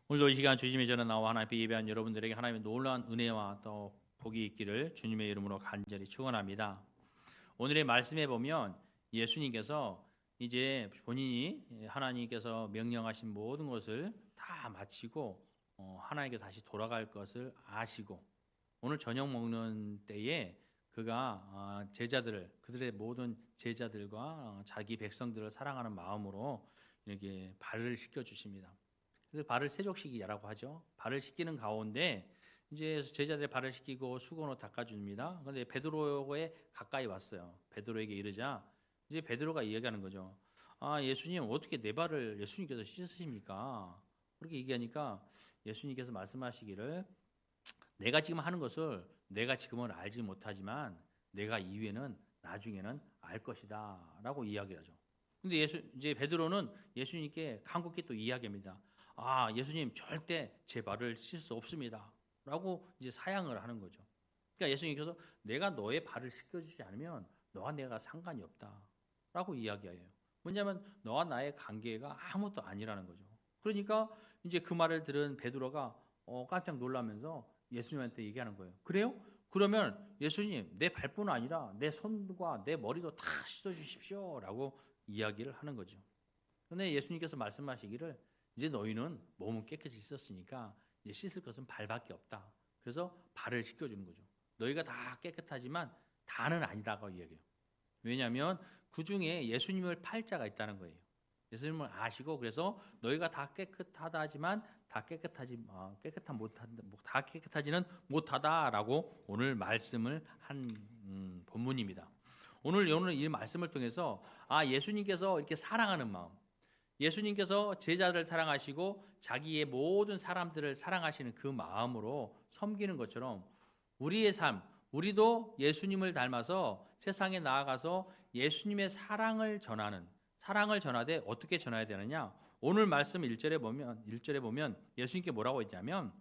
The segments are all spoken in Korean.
오늘도 이 시간 주님의 전에 나와 하나님 앞에 예배한 여러분들에게 하나님의 놀라운 은혜와 또 복이 있기를 주님의 이름으로 간절히 축원합니다. 오늘의 말씀에 보면 예수님께서 이제 본인이 하나님께서 명령하신 모든 것을 다 마치고 하나님께 다시 돌아갈 것을 아시고 오늘 저녁 먹는 때에 그가 그들의 모든 제자들과 자기 백성들을 사랑하는 마음으로 이렇게 발을 씻겨 주십니다. 그래서 발을 세족식이라고 하죠. 발을 씻기는 가운데 이제 제자들의 발을 씻기고 수건으로 닦아줍니다. 그런데 베드로에 가까이 왔어요. 베드로에게 이르자 이제 베드로가 이야기하는 거죠. 아, 예수님 어떻게 내 발을 예수님께서 씻으십니까? 그렇게 얘기하니까 예수님께서 말씀하시기를 내가 지금 하는 것을 내가 지금은 알지 못하지만 내가 이후에는 나중에는 알 것이다라고 이야기하죠. 근데 이제 베드로는 예수님께 간곡히 또 이야기합니다. 아, 예수님 절대 제 발을 씻을 수 없습니다라고 이제 사양을 하는 거죠. 그러니까 예수님께서 내가 너의 발을 씻겨주지 않으면 너와 내가 상관이 없다라고 이야기해요. 뭐냐면 너와 나의 관계가 아무것도 아니라는 거죠. 그러니까 이제 그 말을 들은 베드로가 깜짝 놀라면서 예수님한테 얘기하는 거예요. 그래요? 그러면 예수님 내 발뿐 아니라 내 손과 내 머리도 다 씻어주십시오라고 이야기를 하는 거죠. 그런데 예수님께서 말씀하시기를 이제 너희는 몸은 깨끗이 씻었으니까 이제 씻을 것은 발밖에 없다. 그래서 발을 씻겨주는 거죠. 너희가 다 깨끗하지만 다는 아니다고 이야기해요. 왜냐하면 그 중에 예수님을 팔 자가 있다는 거예요. 예수님을 아시고 그래서 너희가 다 깨끗하다 하지만 다 깨끗하지는 못하다라고 오늘 말씀을 한 본문입니다. 오늘 이 말씀을 통해서 예수님께서 이렇게 사랑하는 마음, 예수님께서 제자들을 사랑하시고 자기의 모든 사람들을 사랑하시는 그 마음으로 섬기는 것처럼 우리의 삶, 우리도 예수님을 닮아서 세상에 나아가서 예수님의 사랑을 전하되 어떻게 전해야 되느냐? 오늘 말씀 1절에 보면 예수님께 뭐라고 했냐면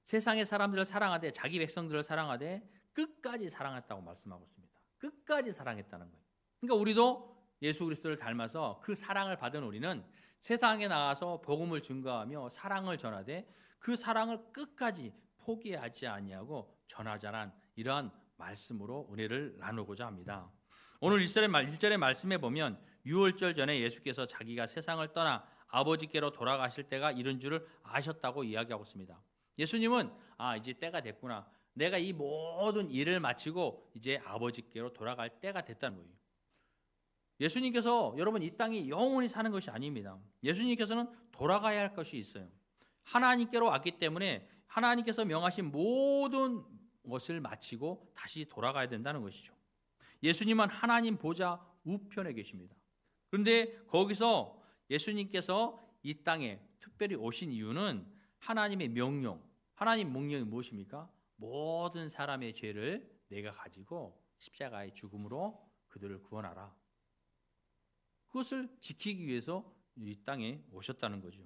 세상의 사람들을 사랑하되 자기 백성들을 사랑하되 끝까지 사랑했다고 말씀하고 있습니다. 끝까지 사랑했다는 거예요. 그러니까 우리도 예수 그리스도를 닮아서 그 사랑을 받은 우리는 세상에 나가서 복음을 증거하며 사랑을 전하되 그 사랑을 끝까지 포기하지 아니하고 전하자란 이러한 말씀으로 은혜를 나누고자 합니다. 오늘 1절의 말씀에 보면 유월절 전에 예수께서 자기가 세상을 떠나 아버지께로 돌아가실 때가 이른 줄을 아셨다고 이야기하고 있습니다. 예수님은 이제 때가 됐구나. 내가 이 모든 일을 마치고 이제 아버지께로 돌아갈 때가 됐다는 거예요. 예수님께서 여러분 이 땅에 영원히 사는 것이 아닙니다. 예수님께서는 돌아가야 할 것이 있어요. 하나님께로 왔기 때문에 하나님께서 명하신 모든 것을 마치고 다시 돌아가야 된다는 것이죠. 예수님은 하나님 보좌 우편에 계십니다. 그런데 거기서 예수님께서 이 땅에 특별히 오신 이유는 하나님 명령이 무엇입니까? 모든 사람의 죄를 내가 가지고 십자가의 죽음으로 그들을 구원하라. 그것을 지키기 위해서 이 땅에 오셨다는 거죠.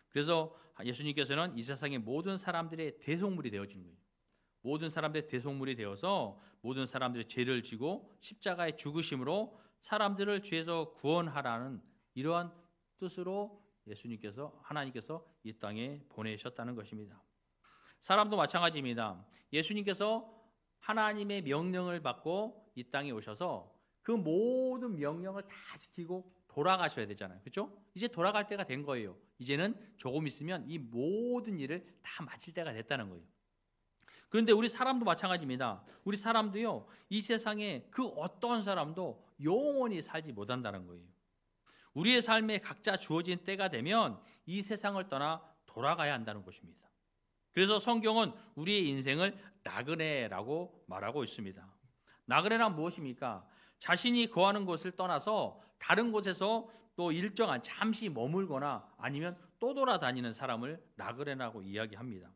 그래서 예수님께서는 이 세상의 모든 사람들의 대속물이 되어진 거예요. 모든 사람들의 대속물이 되어서 모든 사람들의 죄를 지고 십자가의 죽으심으로 사람들을 죄에서 구원하라는 이러한 뜻으로 하나님께서 이 땅에 보내셨다는 것입니다. 사람도 마찬가지입니다. 예수님께서 하나님의 명령을 받고 이 땅에 오셔서 그 모든 명령을 다 지키고 돌아가셔야 되잖아요. 그렇죠? 이제 돌아갈 때가 된 거예요. 이제는 조금 있으면 이 모든 일을 다 마칠 때가 됐다는 거예요. 그런데 우리 사람도 마찬가지입니다. 우리 사람도요, 이 세상에 그 어떤 사람도 영원히 살지 못한다는 거예요. 우리의 삶에 각자 주어진 때가 되면 이 세상을 떠나 돌아가야 한다는 것입니다. 그래서 성경은 우리의 인생을 나그네라고 말하고 있습니다. 나그네란 무엇입니까? 자신이 거하는 곳을 떠나서 다른 곳에서 또 일정한 잠시 머물거나 아니면 또 돌아다니는 사람을 나그네라고 이야기합니다.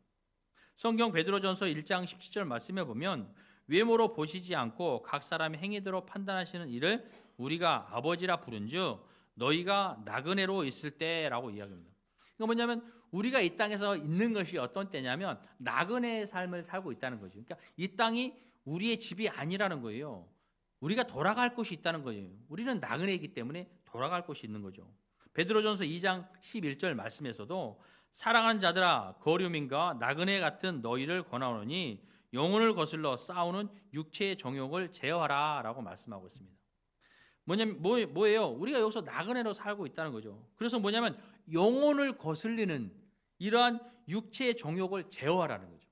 성경 베드로전서 1장 17절 말씀에 보면 외모로 보시지 않고 각 사람의 행위대로 판단하시는 이를 우리가 아버지라 부른즉 너희가 나그네로 있을 때라고 이야기합니다. 그러니까 뭐냐면 우리가 이 땅에서 있는 것이 어떤 때냐면 나그네의 삶을 살고 있다는 거죠. 그러니까 이 땅이 우리의 집이 아니라는 거예요. 우리가 돌아갈 곳이 있다는 거예요. 우리는 나그네이기 때문에 돌아갈 곳이 있는 거죠. 베드로전서 2장 11절 말씀에서도 사랑하는 자들아 거류민과 나그네 같은 너희를 권하노니 영혼을 거슬러 싸우는 육체의 정욕을 제어하라라고 말씀하고 있습니다. 뭐예요? 우리가 여기서 나그네로 살고 있다는 거죠. 그래서 뭐냐면 영혼을 거슬리는 이러한 육체의 정욕을 제어하라는 거죠.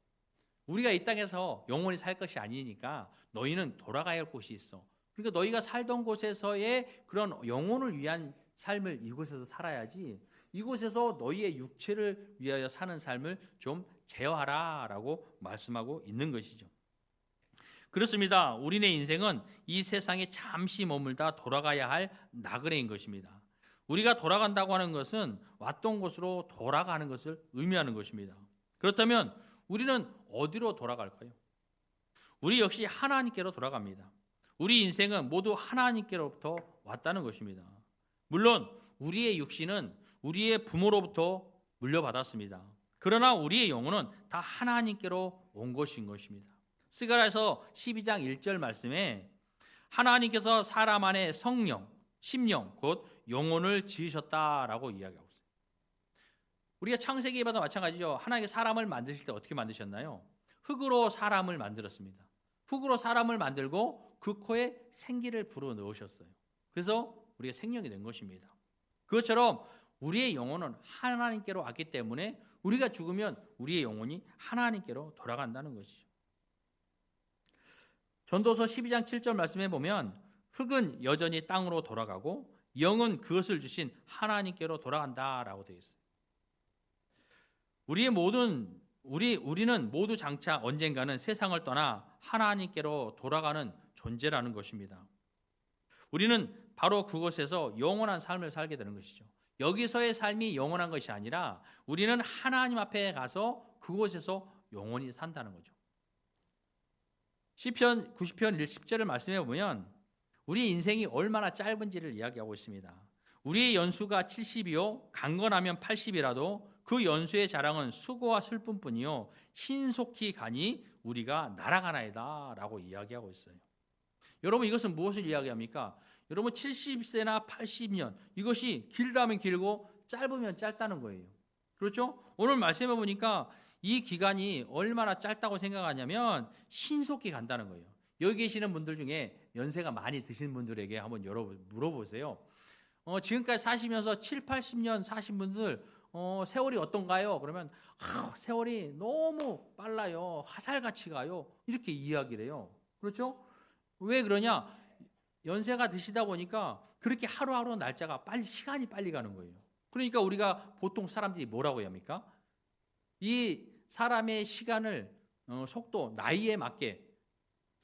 우리가 이 땅에서 영원히 살 것이 아니니까 너희는 돌아가야 할 곳이 있어. 그러니까 너희가 살던 곳에서의 그런 영혼을 위한 삶을 이곳에서 살아야지, 이곳에서 너희의 육체를 위하여 사는 삶을 좀 제어하라라고 말씀하고 있는 것이죠. 그렇습니다. 우리네 인생은 이 세상에 잠시 머물다 돌아가야 할 나그네인 것입니다. 우리가 돌아간다고 하는 것은 왔던 곳으로 돌아가는 것을 의미하는 것입니다. 그렇다면 우리는 어디로 돌아갈까요? 우리 역시 하나님께로 돌아갑니다. 우리 인생은 모두 하나님께로부터 왔다는 것입니다. 물론 우리의 육신은 우리의 부모로부터 물려받았습니다. 그러나 우리의 영혼은 다 하나님께로 온 것인 것입니다. 스가랴서 12장 1절 말씀에 하나님께서 사람 안에 성령, 심령, 곧 영혼을 지으셨다라고 이야기하고 있어요. 우리가 창세기에봐도 마찬가지죠. 하나님께 사람을 만드실 때 어떻게 만드셨나요? 흙으로 사람을 만들었습니다. 흙으로 사람을 만들고 그 코에 생기를 불어넣으셨어요. 그래서 우리가 생명이 된 것입니다. 그것처럼 우리의 영혼은 하나님께로 왔기 때문에 우리가 죽으면 우리의 영혼이 하나님께로 돌아간다는 것이죠. 전도서 12장 7절 말씀해 보면 흙은 여전히 땅으로 돌아가고 영은 그것을 주신 하나님께로 돌아간다라고 되어 있어요. 우리는 모두 장차 언젠가는 세상을 떠나 하나님께로 돌아가는 존재라는 것입니다. 우리는 바로 그곳에서 영원한 삶을 살게 되는 것이죠. 여기서의 삶이 영원한 것이 아니라 우리는 하나님 앞에 가서 그곳에서 영원히 산다는 거죠. 시편 90편 10절을 말씀해 보면 우리 인생이 얼마나 짧은지를 이야기하고 있습니다. 우리의 연수가 70이요 강건하면 80이라도 그 연수의 자랑은 수고와 슬픔뿐이요 신속히 가니 우리가 날아가나이다 라고 이야기하고 있어요. 여러분 이것은 무엇을 이야기합니까? 여러분 70세나 80년 이것이 길다면 길고 짧으면 짧다는 거예요. 그렇죠? 오늘 말씀해 보니까 이 기간이 얼마나 짧다고 생각하냐면 신속히 간다는 거예요. 여기 계시는 분들 중에 연세가 많이 드신 분들에게 한번 여러분 물어보세요. 지금까지 사시면서 7, 80년 사신 분들 세월이 어떤가요? 그러면 세월이 너무 빨라요. 화살같이 가요. 이렇게 이야기를 해요. 그렇죠? 왜 그러냐? 연세가 드시다 보니까 그렇게 하루하루 날짜가 시간이 빨리 가는 거예요. 그러니까 우리가 보통 사람들이 뭐라고 합니까? 이 사람의 시간을 속도, 나이에 맞게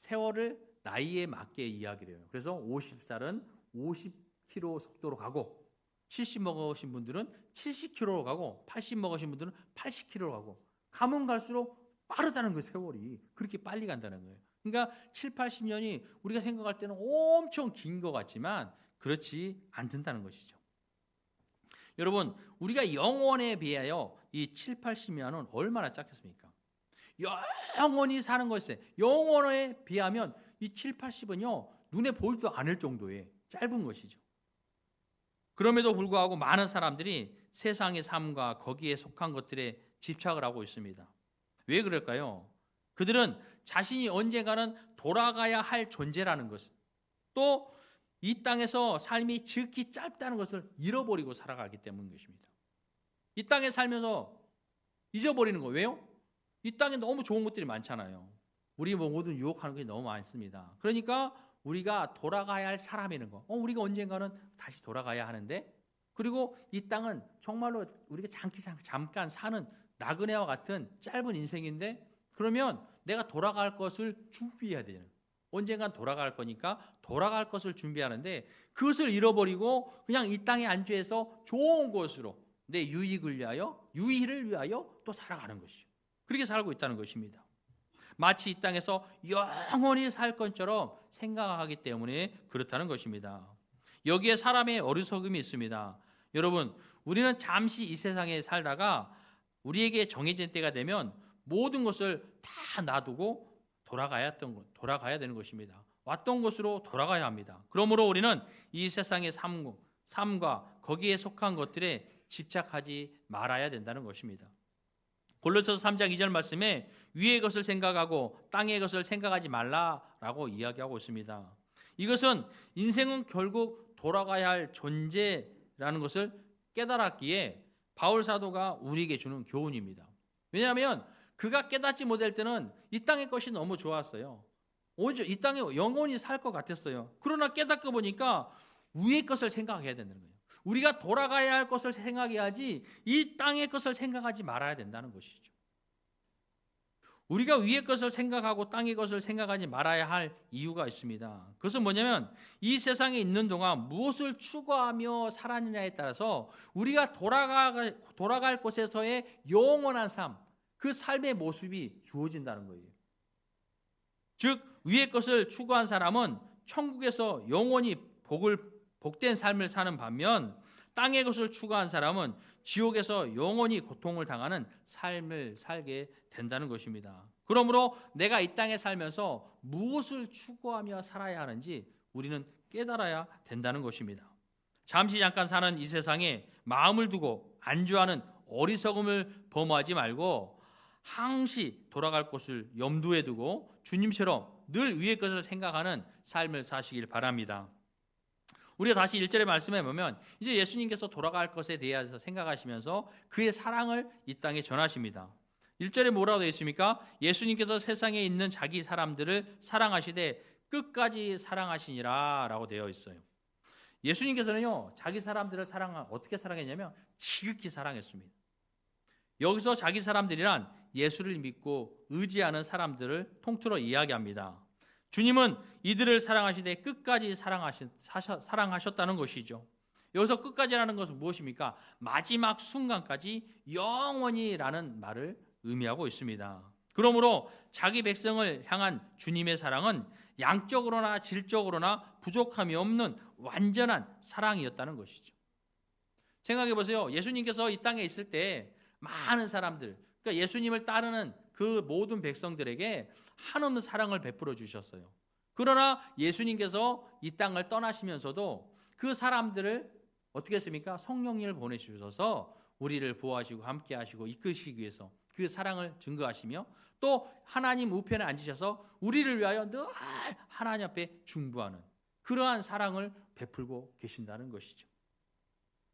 세월을 나이에 맞게 이야기를 해요. 그래서 50살은 50km 속도로 가고 70 먹으신 분들은 70km로 가고 80 먹으신 분들은 80km로 가고 가면 갈수록 빠르다는 거예요. 세월이 그렇게 빨리 간다는 거예요. 그러니까 7, 80년이 우리가 생각할 때는 엄청 긴 것 같지만 그렇지 않다는 것이죠. 여러분 우리가 영원에 비하여 이 7, 80년은 얼마나 작겠습니까? 영원히 사는 것에 영원에 비하면 이 7, 80은요 눈에 보이지도 않을 정도의 짧은 것이죠. 그럼에도 불구하고 많은 사람들이 세상의 삶과 거기에 속한 것들에 집착을 하고 있습니다. 왜 그럴까요? 그들은 자신이 언젠가는 돌아가야 할 존재라는 것, 또 이 땅에서 삶이 지극히 짧다는 것을 잃어버리고 살아가기 때문인 것입니다. 이 땅에 살면서 잊어버리는 거 왜요? 이 땅에 너무 좋은 것들이 많잖아요. 우리 모든 유혹하는 게 너무 많습니다. 그러니까 우리가 돌아가야 할 사람이라는 거. 우리가 언젠가는 다시 돌아가야 하는데, 그리고 이 땅은 정말로 우리가 잠깐 사는 나그네와 같은 짧은 인생인데, 그러면 내가 돌아갈 것을 준비해야 돼요. 언젠간 돌아갈 거니까 돌아갈 것을 준비하는데 그것을 잃어버리고 그냥 이 땅에 안주해서 좋은 곳으로 내 유익을 위하여 또 살아가는 것이죠. 그렇게 살고 있다는 것입니다. 마치 이 땅에서 영원히 살 것처럼 생각하기 때문에 그렇다는 것입니다. 여기에 사람의 어리석음이 있습니다. 여러분, 우리는 잠시 이 세상에 살다가 우리에게 정해진 때가 되면 모든 것을 다 놔두고 돌아가야 되는 것입니다. 왔던 곳으로 돌아가야 합니다. 그러므로 우리는 이 세상의 삶, 삶과 거기에 속한 것들에 집착하지 말아야 된다는 것입니다. 골로새서 3장 2절 말씀에 위의 것을 생각하고 땅의 것을 생각하지 말라라고 이야기하고 있습니다. 이것은 인생은 결국 돌아가야 할 존재라는 것을 깨달았기에 바울 사도가 우리에게 주는 교훈입니다. 왜냐하면 그가 깨닫지 못할 때는 이 땅의 것이 너무 좋았어요. 오히려 이 땅에 영원히 살 것 같았어요. 그러나 깨닫고 보니까 위의 것을 생각해야 된다는 거예요. 우리가 돌아가야 할 것을 생각해야지 이 땅의 것을 생각하지 말아야 된다는 것이죠. 우리가 위의 것을 생각하고 땅의 것을 생각하지 말아야 할 이유가 있습니다. 그것은 뭐냐면 이 세상에 있는 동안 무엇을 추구하며 살았느냐에 따라서 우리가 돌아갈 곳에서의 영원한 삶, 그 삶의 모습이 주어진다는 거예요. 즉 위의 것을 추구한 사람은 천국에서 영원히 복된 삶을 사는 반면 땅의 것을 추구한 사람은 지옥에서 영원히 고통을 당하는 삶을 살게 된다는 것입니다. 그러므로 내가 이 땅에 살면서 무엇을 추구하며 살아야 하는지 우리는 깨달아야 된다는 것입니다. 잠시 잠깐 사는 이 세상에 마음을 두고 안주하는 어리석음을 범하지 말고 항시 돌아갈 곳을 염두에 두고 주님처럼 늘 위의 것을 생각하는 삶을 사시길 바랍니다. 우리가 다시 1절의 말씀에 보면 이제 예수님께서 돌아갈 것에 대해서 생각하시면서 그의 사랑을 이 땅에 전하십니다. 1절에 뭐라고 되어 있습니까? 예수님께서 세상에 있는 자기 사람들을 사랑하시되 끝까지 사랑하시니라 라고 되어 있어요. 예수님께서는요 자기 사람들을 어떻게 사랑했냐면 지극히 사랑했습니다. 여기서 자기 사람들이란 예수를 믿고 의지하는 사람들을 통틀어 이야기합니다. 주님은 이들을 사랑하시되 끝까지 사랑하셨다는 것이죠. 여기서 끝까지라는 것은 무엇입니까? 마지막 순간까지 영원히라는 말을 의미하고 있습니다. 그러므로 자기 백성을 향한 주님의 사랑은 양적으로나 질적으로나 부족함이 없는 완전한 사랑이었다는 것이죠. 생각해 보세요. 예수님께서 이 땅에 있을 때 많은 사람들, 그러니까 예수님을 따르는 그 모든 백성들에게 한없는 사랑을 베풀어 주셨어요. 그러나 예수님께서 이 땅을 떠나시면서도 그 사람들을 어떻게 했습니까? 성령님을 보내주셔서 우리를 보호하시고 함께 하시고 이끄시기 위해서 그 사랑을 증거하시며 또 하나님 우편에 앉으셔서 우리를 위하여 늘 하나님 앞에 중보하는 그러한 사랑을 베풀고 계신다는 것이죠.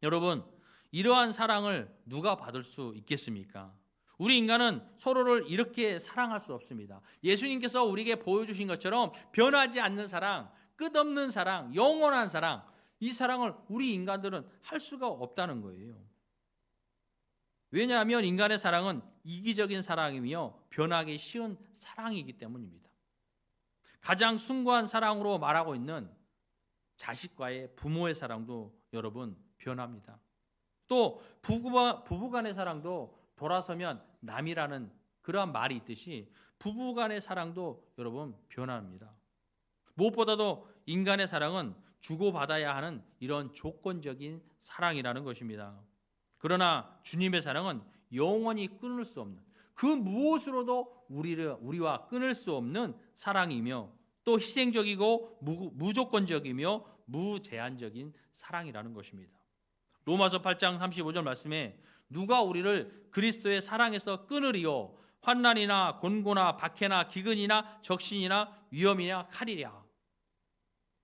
여러분, 이러한 사랑을 누가 받을 수 있겠습니까? 우리 인간은 서로를 이렇게 사랑할 수 없습니다. 예수님께서 우리에게 보여주신 것처럼 변하지 않는 사랑, 끝없는 사랑, 영원한 사랑, 이 사랑을 우리 인간들은 할 수가 없다는 거예요. 왜냐하면 인간의 사랑은 이기적인 사랑이며 변하기 쉬운 사랑이기 때문입니다. 가장 숭고한 사랑으로 말하고 있는 자식과의 부모의 사랑도 여러분 변합니다. 또 부부간의 사랑도 돌아서면 남이라는 그러한 말이 있듯이 부부간의 사랑도 여러분 변합니다. 무엇보다도 인간의 사랑은 주고받아야 하는 이런 조건적인 사랑이라는 것입니다. 그러나 주님의 사랑은 영원히 끊을 수 없는 그 무엇으로도 우리와 끊을 수 없는 사랑이며 또 희생적이고 무조건적이며 무제한적인 사랑이라는 것입니다. 로마서 8장 35절 말씀에 누가 우리를 그리스도의 사랑에서 끊으리요 환난이나 곤고나 박해나 기근이나 적신이나 위험이나 칼이랴.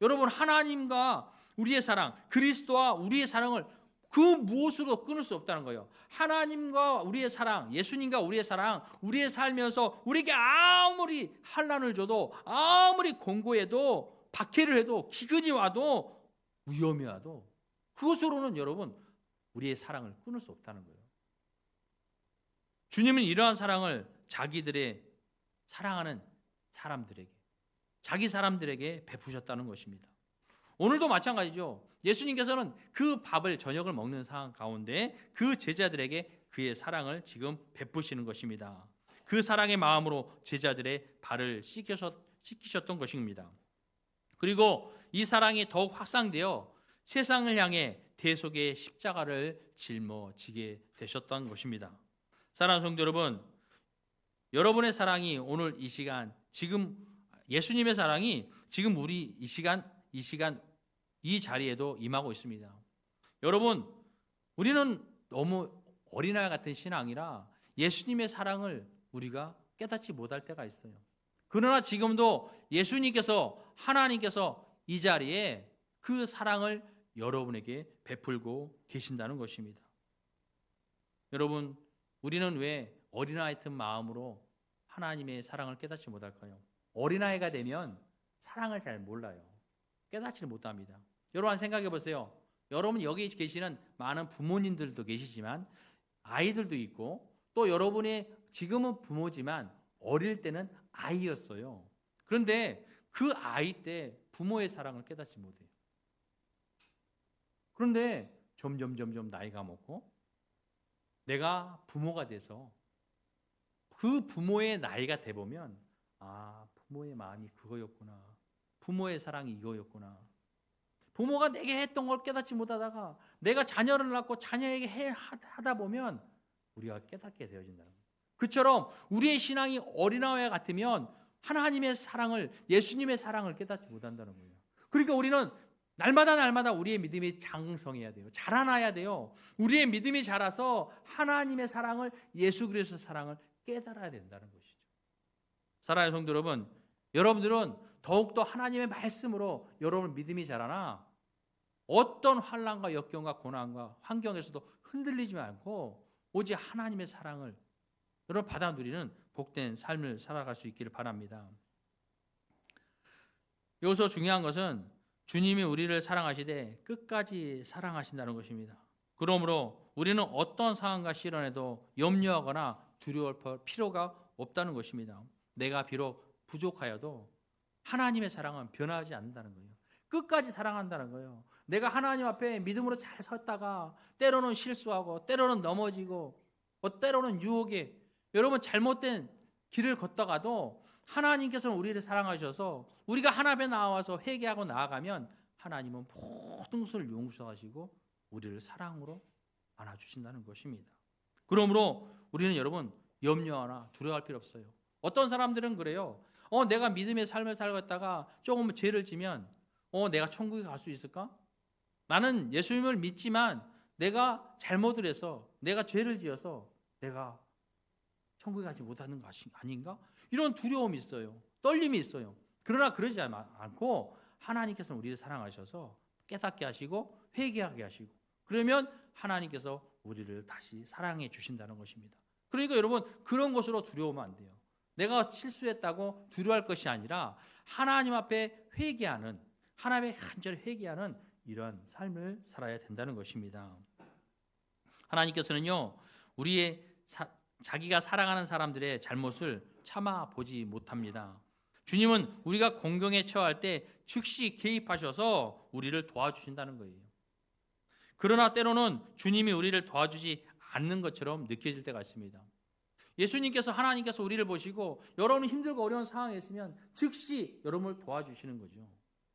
여러분 하나님과 우리의 사랑 그리스도와 우리의 사랑을 그 무엇으로 끊을 수 없다는 거예요. 하나님과 우리의 사랑 예수님과 우리의 사랑 우리의 살면서 우리에게 아무리 환난을 줘도 아무리 곤고해도 박해를 해도 기근이 와도 위험이 와도 그것으로는 여러분 우리의 사랑을 끊을 수 없다는 거예요. 주님은 이러한 사랑을 자기들의 사랑하는 사람들에게 자기 사람들에게 베푸셨다는 것입니다. 오늘도 마찬가지죠. 예수님께서는 그 밥을 저녁을 먹는 상황 가운데 그 제자들에게 그의 사랑을 지금 베푸시는 것입니다. 그 사랑의 마음으로 제자들의 발을 씻기셨던 것입니다. 그리고 이 사랑이 더욱 확산되어 세상을 향해 대속의 십자가를 짊어지게 되셨던 것입니다. 사랑하는 성도 여러분, 여러분의 사랑이 오늘 이 시간 지금 예수님의 사랑이 지금 우리 이 시간 이 자리에도 임하고 있습니다. 여러분, 우리는 너무 어린아이 같은 신앙이라 예수님의 사랑을 우리가 깨닫지 못할 때가 있어요. 그러나 지금도 예수님께서, 하나님께서 이 자리에 그 사랑을 여러분에게 베풀고 계신다는 것입니다. 여러분, 우리는 왜 어린아이 같은 마음으로 하나님의 사랑을 깨닫지 못할까요? 어린아이가 되면 사랑을 잘 몰라요. 깨닫지 못합니다. 여러분 생각해 보세요. 여러분 여기 계시는 많은 부모님들도 계시지만 아이들도 있고 또 여러분의 지금은 부모지만 어릴 때는 아이였어요. 그런데 그 아이 때 부모의 사랑을 깨닫지 못해요. 그런데 점점 나이가 먹고 내가 부모가 돼서 그 부모의 나이가 돼 보면 부모의 마음이 그거였구나. 부모의 사랑이 이거였구나. 부모가 내게 했던 걸 깨닫지 못하다가 내가 자녀를 낳고 자녀에게 하다 보면 우리가 깨닫게 되어진다는 거예요. 그처럼 우리의 신앙이 어린아이와 같으면 하나님의 사랑을, 예수님의 사랑을 깨닫지 못한다는 거예요. 그러니까 우리는 날마다 우리의 믿음이 장성해야 돼요. 자라나야 돼요. 우리의 믿음이 자라서 하나님의 사랑을, 예수 그리스도의 사랑을 깨달아야 된다는 것이죠. 사랑하는 성도 여러분, 여러분들은 더욱더 하나님의 말씀으로 여러분 믿음이 자라나 어떤 환난과 역경과 고난과 환경에서도 흔들리지 않고 오직 하나님의 사랑을 여러분 받아 누리는 복된 삶을 살아갈 수 있기를 바랍니다. 여기서 중요한 것은 주님이 우리를 사랑하시되 끝까지 사랑하신다는 것입니다. 그러므로 우리는 어떤 상황과 시련에도 염려하거나 두려울 필요가 없다는 것입니다. 내가 비록 부족하여도 하나님의 사랑은 변하지 않는다는 거예요. 끝까지 사랑한다는 거예요. 내가 하나님 앞에 믿음으로 잘 섰다가 때로는 실수하고 때로는 넘어지고 때로는 유혹에 여러분 잘못된 길을 걷다가도 하나님께서는 우리를 사랑하셔서 우리가 하나님에 나와서 회개하고 나아가면 하나님은 모든 것을 용서하시고 우리를 사랑으로 안아주신다는 것입니다. 그러므로 우리는 여러분 염려하나 두려워할 필요 없어요. 어떤 사람들은 그래요. 내가 믿음의 삶을 살다가 조금 죄를 지면 내가 천국에 갈 수 있을까? 나는 예수님을 믿지만 내가 잘못을 해서 내가 죄를 지어서 내가 천국에 가지 못하는 것이 아닌가? 이런 두려움이 있어요. 떨림이 있어요. 그러나 그러지 않고 하나님께서는 우리를 사랑하셔서 깨닫게 하시고 회개하게 하시고 그러면 하나님께서 우리를 다시 사랑해 주신다는 것입니다. 그러니까 여러분 그런 것으로 두려우면 안 돼요. 내가 실수했다고 두려워할 것이 아니라 하나님 앞에 회개하는 하나님의 간절히 회개하는 이러한 삶을 살아야 된다는 것입니다. 하나님께서는요 우리의 자기가 사랑하는 사람들의 잘못을 참아 보지 못합니다. 주님은 우리가 공경에 처할 때 즉시 개입하셔서 우리를 도와주신다는 거예요. 그러나 때로는 주님이 우리를 도와주지 않는 것처럼 느껴질 때가 있습니다. 예수님께서 하나님께서 우리를 보시고 여러분이 힘들고 어려운 상황에 있으면 즉시 여러분을 도와주시는 거죠.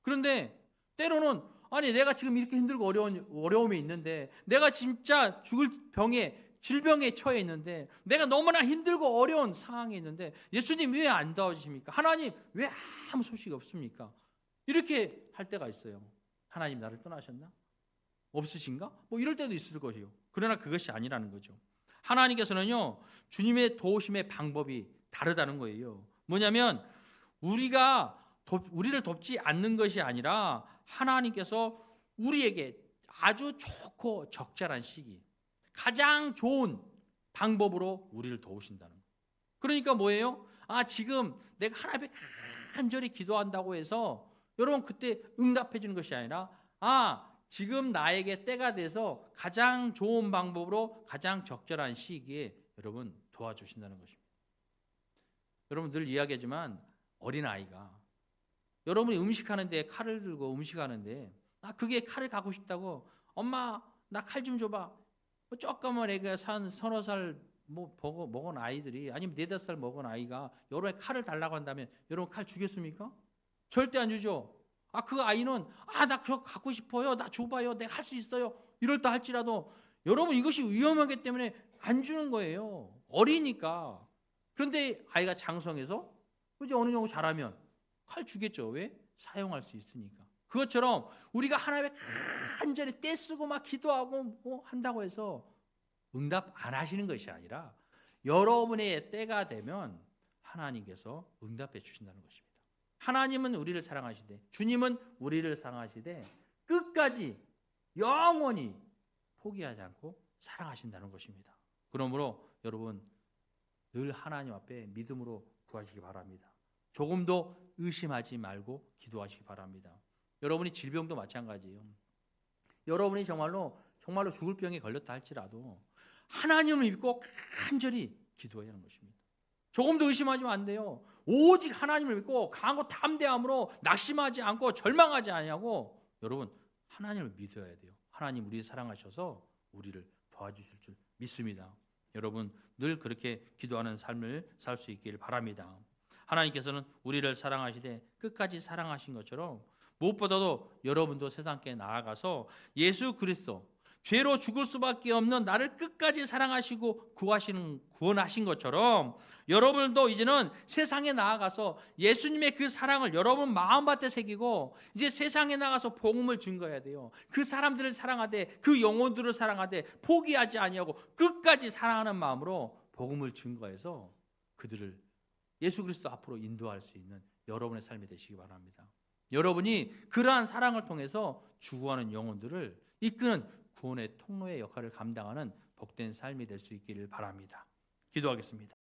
그런데 때로는 내가 지금 이렇게 힘들고 어려움이 있는데 내가 진짜 죽을 질병에 처해 있는데 내가 너무나 힘들고 어려운 상황에 있는데 예수님 왜 안 도와주십니까? 하나님 왜 아무 소식이 없습니까? 이렇게 할 때가 있어요. 하나님 나를 떠나셨나? 없으신가? 이럴 때도 있을 것이요. 그러나 그것이 아니라는 거죠. 하나님께서는요 주님의 도우심의 방법이 다르다는 거예요. 뭐냐면 우리를 돕지 않는 것이 아니라 하나님께서 우리에게 아주 좋고 적절한 시기 가장 좋은 방법으로 우리를 도우신다는 거예요. 그러니까 뭐예요? 지금 내가 하나님께 간절히 기도한다고 해서 여러분 그때 응답해 주는 것이 아니라 지금 나에게 때가 돼서 가장 좋은 방법으로 가장 적절한 시기에 여러분 도와주신다는 것입니다. 여러분 늘 이야기하지만 어린아이가 여러분이 음식하는데 칼을 들고 음식하는데 그게 칼을 갖고 싶다고 엄마 나 칼 좀 줘봐. 조그만 애가 서너 살 먹은 아이들이 아니면 4-5살 먹은 아이가 여러분의 칼을 달라고 한다면 여러분 칼 주겠습니까? 절대 안 주죠. 그 아이는 나 그거 갖고 싶어요. 나 줘봐요. 내가 할 수 있어요. 이럴다 할지라도 여러분 이것이 위험하기 때문에 안 주는 거예요. 어리니까. 그런데 아이가 장성해서 이제 어느 정도 자라면 칼 주겠죠. 왜? 사용할 수 있으니까. 그것처럼 우리가 하나님의 간절히 떼쓰고 막 기도하고 뭐 한다고 해서 응답 안 하시는 것이 아니라 여러분의 때가 되면 하나님께서 응답해 주신다는 것입니다. 하나님은 우리를 사랑하시되 주님은 우리를 사랑하시되 끝까지 영원히 포기하지 않고 사랑하신다는 것입니다. 그러므로 여러분 늘 하나님 앞에 믿음으로 구하시기 바랍니다. 조금도 의심하지 말고 기도하시기 바랍니다. 여러분이 질병도 마찬가지예요. 여러분이 정말로 죽을 병에 걸렸다 할지라도 하나님을 믿고 간절히 기도해야 하는 것입니다. 조금도 의심하시면 안 돼요. 오직 하나님을 믿고 강하고 담대함으로 낙심하지 않고 절망하지 아니하고 여러분 하나님을 믿어야 돼요. 하나님 우리 사랑하셔서 우리를 도와주실 줄 믿습니다. 여러분 늘 그렇게 기도하는 삶을 살 수 있길 바랍니다. 하나님께서는 우리를 사랑하시되 끝까지 사랑하신 것처럼 무엇보다도 여러분도 세상께 나아가서 예수 그리스도 죄로 죽을 수밖에 없는 나를 끝까지 사랑하시고 구원하신 것처럼 여러분도 이제는 세상에 나아가서 예수님의 그 사랑을 여러분 마음밭에 새기고 이제 세상에 나가서 복음을 증거해야 돼요. 그 사람들을 사랑하되 그 영혼들을 사랑하되 포기하지 아니하고 끝까지 사랑하는 마음으로 복음을 증거해서 그들을 예수 그리스도 앞으로 인도할 수 있는 여러분의 삶이 되시기 바랍니다. 여러분이 그러한 사랑을 통해서 죽어가는 영혼들을 이끄는 구원의 통로의 역할을 감당하는 복된 삶이 될 수 있기를 바랍니다. 기도하겠습니다.